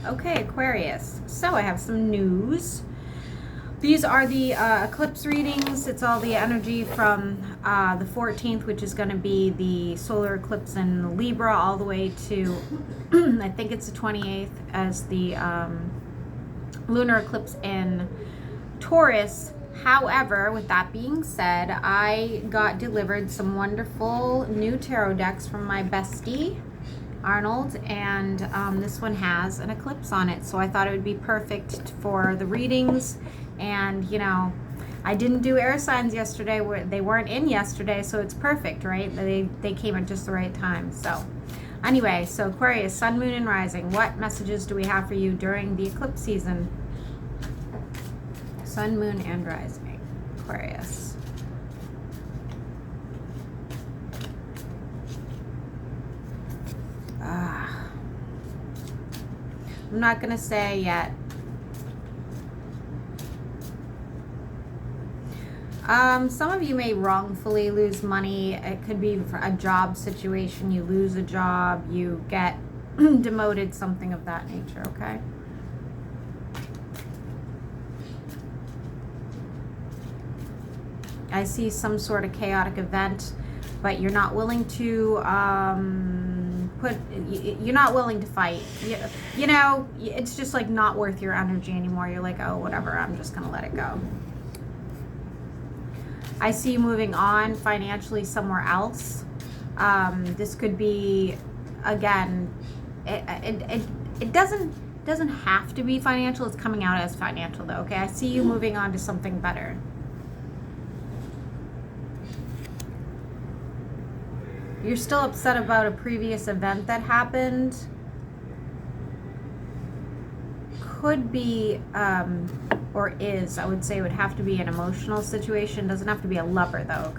Okay, Aquarius. So I have some news. These are the eclipse readings. It's all the energy from the 14th, which is going to be the solar eclipse in Libra, all the way to, I think it's the 28th, as the lunar eclipse in Taurus. However, with that being said, I got delivered some wonderful new tarot decks from my bestie, Arnold, and this one has an eclipse on it, so I thought it would be perfect for the readings. And you know, I didn't do air signs yesterday, where they weren't in yesterday, so it's perfect, right? They came at just the right time. So anyway, so Aquarius, sun, moon, and rising, what messages do we have for you during the eclipse season? Sun, moon, and rising, Aquarius. I'm not going to say yet. Some of you may wrongfully lose money. It could be for a job situation. You lose a job, you get demoted, something of that nature, okay? I see some sort of chaotic event, but you're not willing to you're not willing to fight. You know, it's just like not worth your energy anymore. You're like, oh, whatever, I'm just gonna let it go. I see you moving on financially somewhere else. This could be, again, it doesn't have to be financial. It's coming out as financial though, okay? I see you moving on to something better. You're still upset about a previous event that happened. Could be, or is, I would say, would have to be an emotional situation. Doesn't have to be a lover though.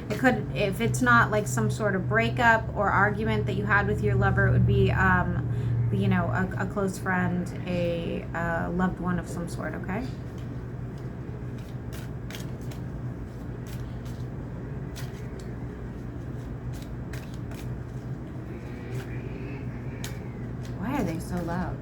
It could, if it's not like some sort of breakup or argument that you had with your lover, it would be, you know, a close friend, a loved one of some sort, okay? Why are they so loud?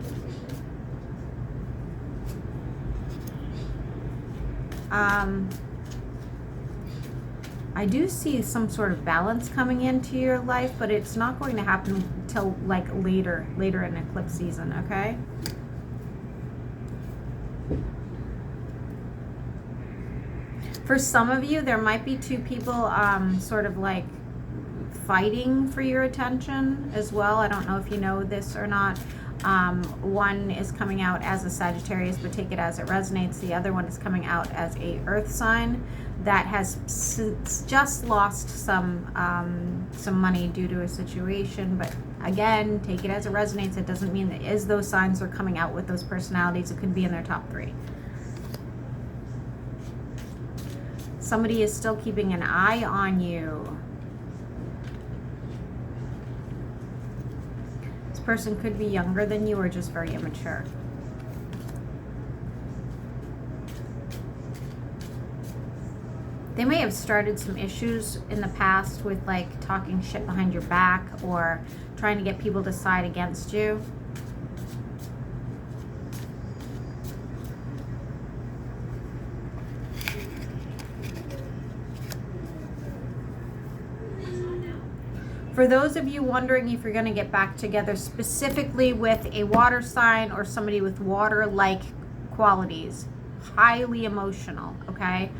I do see some sort of balance coming into your life, but it's not going to happen until like later in eclipse season, okay? For some of you, there might be two people sort of like fighting for your attention as well. I don't know if you know this or not. One is coming out as a Sagittarius, but take it as it resonates. The other one is coming out as a Earth sign that has just lost some money due to a situation. But again, take it as it resonates. It doesn't mean that is those signs are coming out with those personalities. It could be in their top 3. Somebody is still keeping an eye on you. This person could be younger than you or just very immature. They may have started some issues in the past with like talking shit behind your back or trying to get people to side against you. For those of you wondering if you're going to get back together specifically with a water sign or somebody with water-like qualities, highly emotional, okay?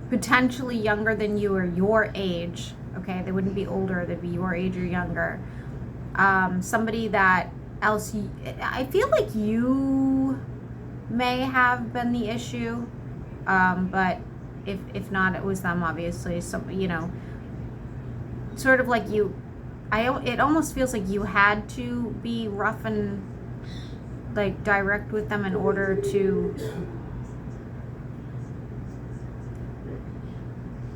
Potentially younger than you or your age, okay? They wouldn't be older, they'd be your age or younger. Somebody that else, I feel like you may have been the issue, but if not, it was them, obviously. So, you know, sort of like you, it almost feels like you had to be rough and like direct with them in order to,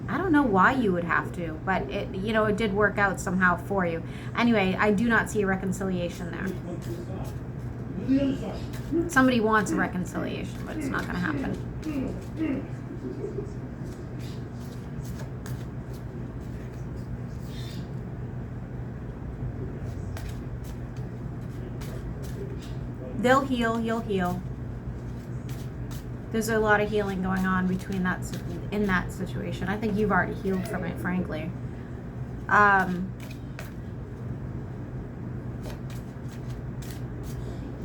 I don't know why you would have to, but it, you know, it did work out somehow for you. Anyway, I do not see a reconciliation there. Somebody wants a reconciliation, but it's not going to happen. they'll heal, you'll heal. There's a lot of healing going on between in that situation. I think you've already healed from it, frankly.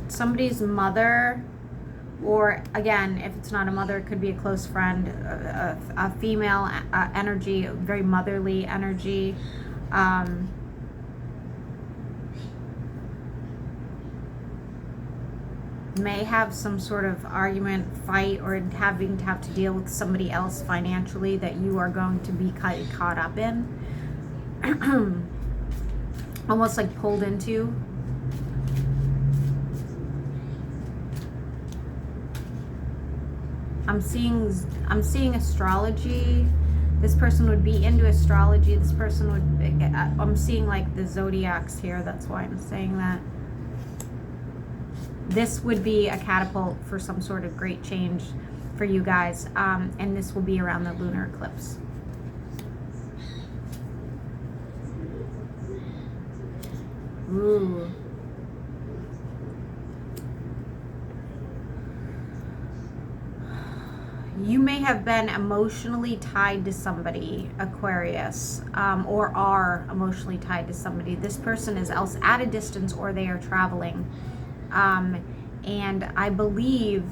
Somebody's mother, or again, if it's not a mother, it could be a close friend, a female energy, very motherly energy. May have some sort of argument, fight, or having to have to deal with somebody else financially that you are going to be caught up in. Almost like pulled into. I'm seeing astrology. This person would be into astrology. This person would, I'm seeing like the zodiacs here. That's why I'm saying that. This would be a catapult for some sort of great change for you guys. And this will be around the lunar eclipse. Ooh. You may have been emotionally tied to somebody, Aquarius, or are emotionally tied to somebody. This person is else at a distance, or they are traveling. And I believe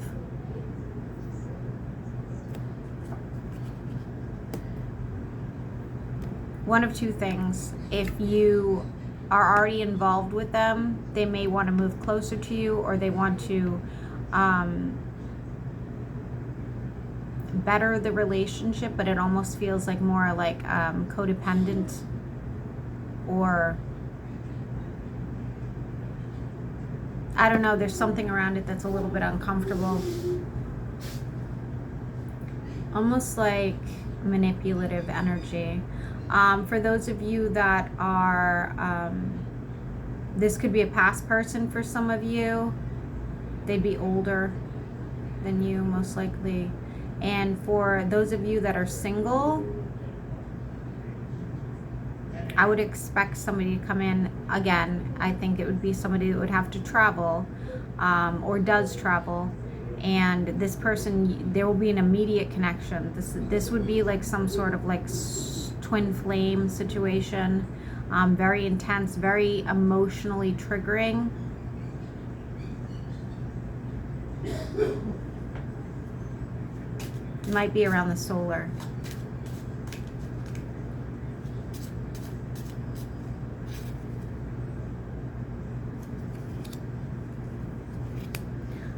one of two things. If you are already involved with them, they may want to move closer to you, or they want to better the relationship, but it almost feels like more like codependent, or I don't know, there's something around it that's a little bit uncomfortable. Almost like manipulative energy. For those of you that are, this could be a past person for some of you. They'd be older than you, most likely. And for those of you that are single, I would expect somebody to come in. Again, I think it would be somebody that would have to travel, or does travel. And this person, there will be an immediate connection. This would be like some sort of like twin flame situation. Very intense, very emotionally triggering. Might be around the solar.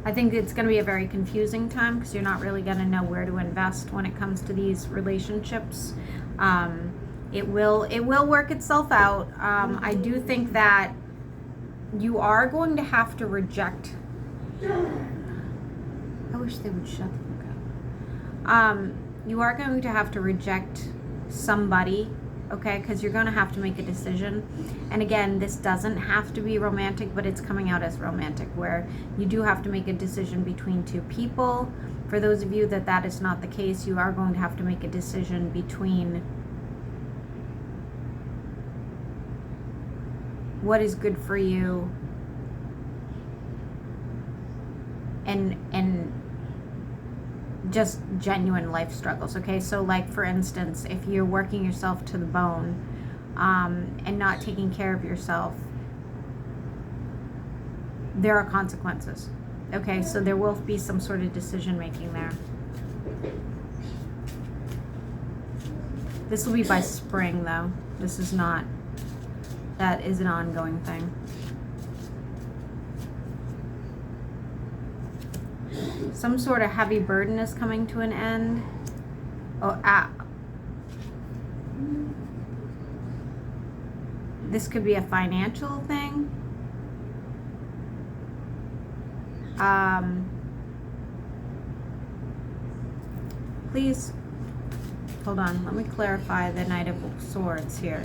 I think it's going to be a very confusing time because you're not really going to know where to invest when it comes to these relationships. It will work itself out. I do think that you are going to have to reject. I wish they would shut the fuck up. You are going to have to reject somebody, okay? Because you're going to have to make a decision. And again, this doesn't have to be romantic, but it's coming out as romantic, where you do have to make a decision between two people. For those of you that is not the case, you are going to have to make a decision between what is good for you and just genuine life struggles, okay? So like, for instance, if you're working yourself to the bone and not taking care of yourself, there are consequences, okay? So there will be some sort of decision making there. This will be by spring, though. This is not, that is an ongoing thing. Some sort of heavy burden is coming to an end. This could be a financial thing. Please hold on. Let me clarify the Knight of Swords here.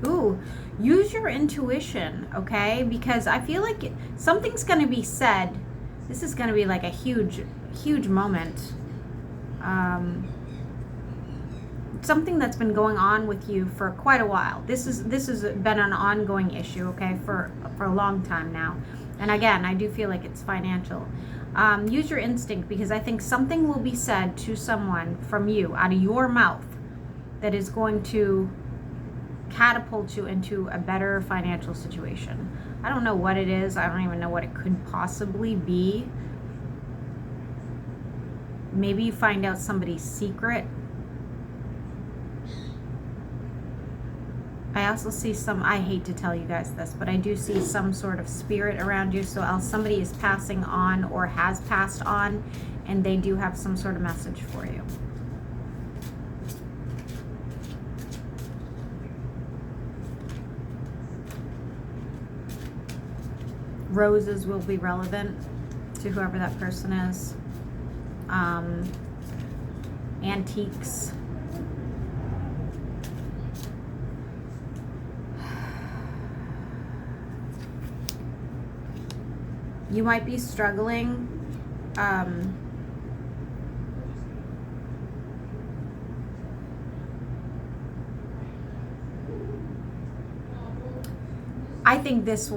Ooh, use your intuition, okay? Because I feel like something's going to be said. This is going to be like a huge moment. something that's been going on with you for quite a while. This has been an ongoing issue, okay, for a long time now. And again, I do feel like it's financial. Use your instinct, because I think something will be said to someone from you, out of your mouth, that is going to catapult you into a better financial situation. I don't know what it is. I don't even know what it could possibly be. Maybe you find out somebody's secret. I also see I hate to tell you guys this, but I do see some sort of spirit around you. So somebody is passing on or has passed on, and they do have some sort of message for you. Roses will be relevant to whoever that person is. Antiques. You might be struggling. I think this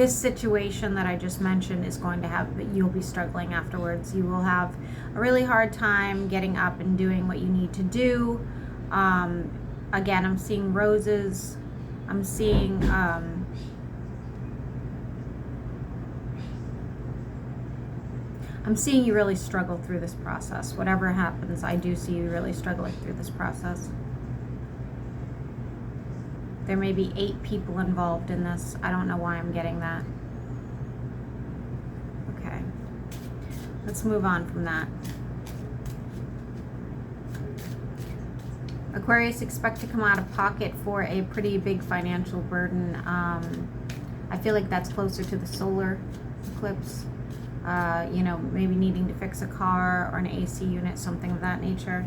situation that I just mentioned is going to have, but you'll be struggling afterwards. You will have a really hard time getting up and doing what you need to do. Again, I'm seeing roses. I'm seeing you really struggle through this process. Whatever happens, I do see you really struggling through this process. There may be 8 people involved in this. I don't know why I'm getting that. Okay. Let's move on from that. Aquarius, expect to come out of pocket for a pretty big financial burden. I feel like that's closer to the solar eclipse. You know, maybe needing to fix a car or an AC unit, something of that nature.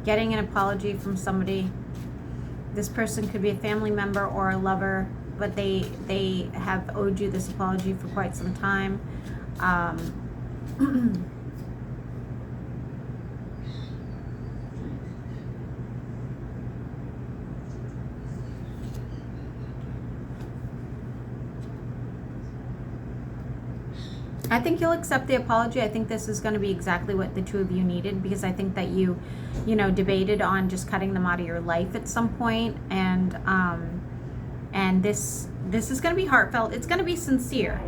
Getting an apology from somebody. This person could be a family member or a lover, but they have owed you this apology for quite some time. I think you'll accept the apology. I think this is going to be exactly what the two of you needed, because I think that you debated on just cutting them out of your life at some point, and this is going to be heartfelt. It's going to be sincere.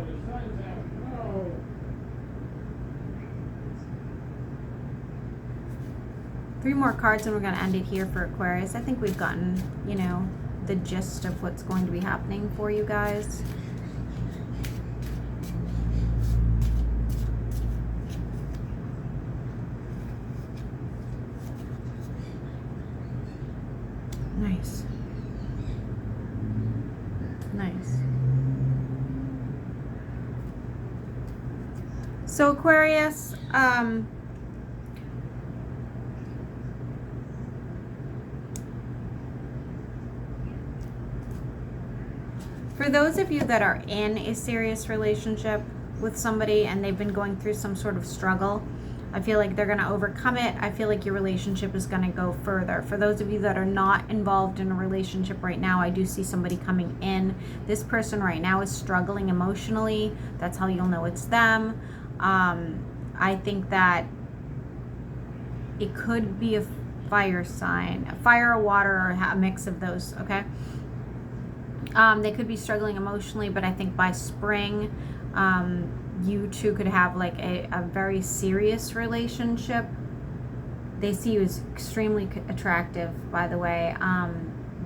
Three more cards and we're going to end it here for Aquarius. I think we've gotten, the gist of what's going to be happening for you guys. Nice. Nice. So Aquarius, for those of you that are in a serious relationship with somebody and they've been going through some sort of struggle, I feel like they're going to overcome it. I feel like your relationship is going to go further. For those of you that are not involved in a relationship right now, I do see somebody coming in. This person right now is struggling emotionally. That's how you'll know it's them. I think that it could be a fire sign, a fire, a water, or a mix of those, okay? They could be struggling emotionally, but I think by spring, you two could have like a very serious relationship. They see you as extremely attractive, by the way,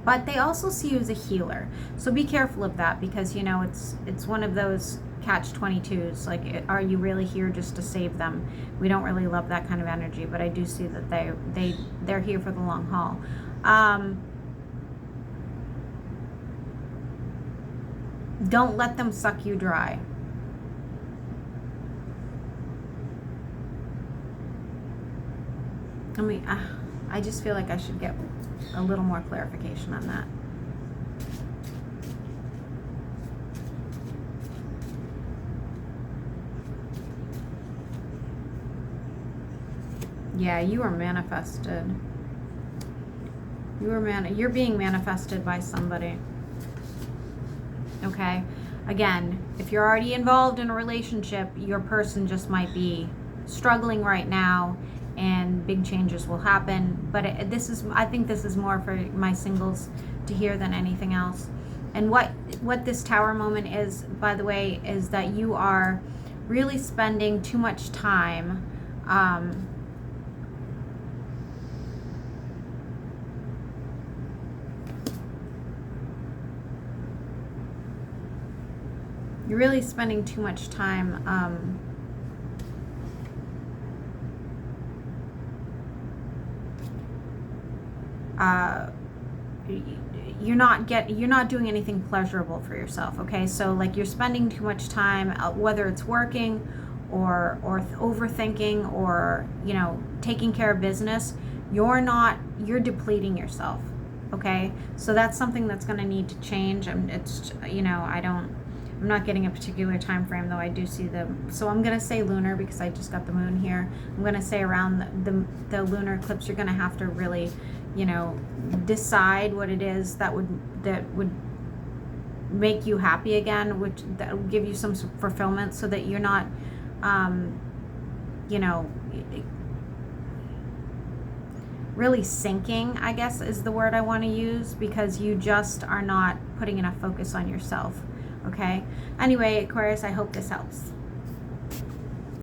but they also see you as a healer. So be careful of that, because it's one of those catch-22s. Like, are you really here just to save them? We don't really love that kind of energy, but I do see that they're here for the long haul. Don't let them suck you dry. I just feel like I should get a little more clarification on that. Yeah, you are manifested. You're being manifested by somebody. Okay? Again, if you're already involved in a relationship, your person just might be struggling right now, and big changes will happen. But I think this is more for my singles to hear than anything else. And what this Tower moment is, by the way, is that you are really spending too much time you're really spending too much time you're not doing anything pleasurable for yourself. Okay, so like you're spending too much time, whether it's working or overthinking, or taking care of business. You're depleting yourself. Okay, so that's something that's going to need to change. And it's I'm not getting a particular time frame, though I do see them. So I'm going to say lunar because I just got the moon here. I'm going to say around the lunar eclipse, you're going to have to really, decide what it is that would make you happy again, that will give you some fulfillment, so that you're not, really sinking, I guess is the word I want to use, because you just are not putting enough focus on yourself. Okay. Anyway, Aquarius, I hope this helps.